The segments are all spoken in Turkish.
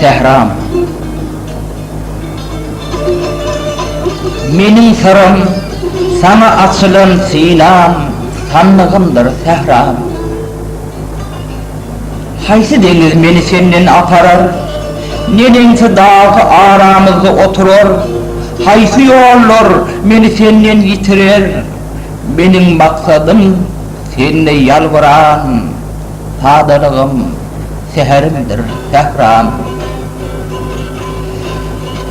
Sehram. Menin sarım, sana açılan sinam, sanlığımdır sehram. Haysi deniz meni senden aparar, nedense dağı aramızda oturur, haysi yollar meni senden yitirer, benim maksadım seninle yalvaran, sadalığım seherimdir sehram.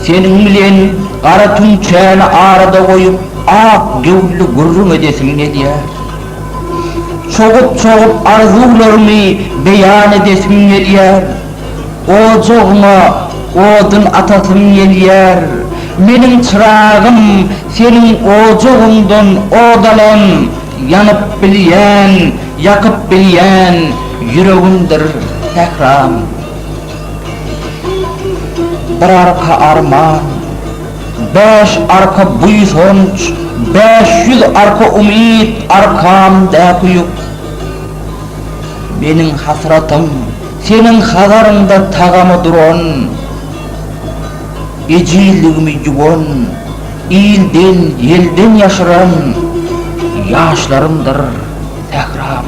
Senin bilen qara tünçäni arada koyup ak gövlü gurrun edesin ne diye. Çoğup arzularımı beyan edesin ne diye. Oğuğuma odun atasın geliyer. Menin çırağım senin oğuğundan odalan, yanıp bilyen, yakıp bilyen yüreğimdir sehram. Bir arka arman, 5 arka buysonç, 500 arka umid arkamda kuyup. Benim hasratım senin hazarında tağamı duran, ecilligimi yugon, ilden yelden yaşıran yaşlarımdır sehram.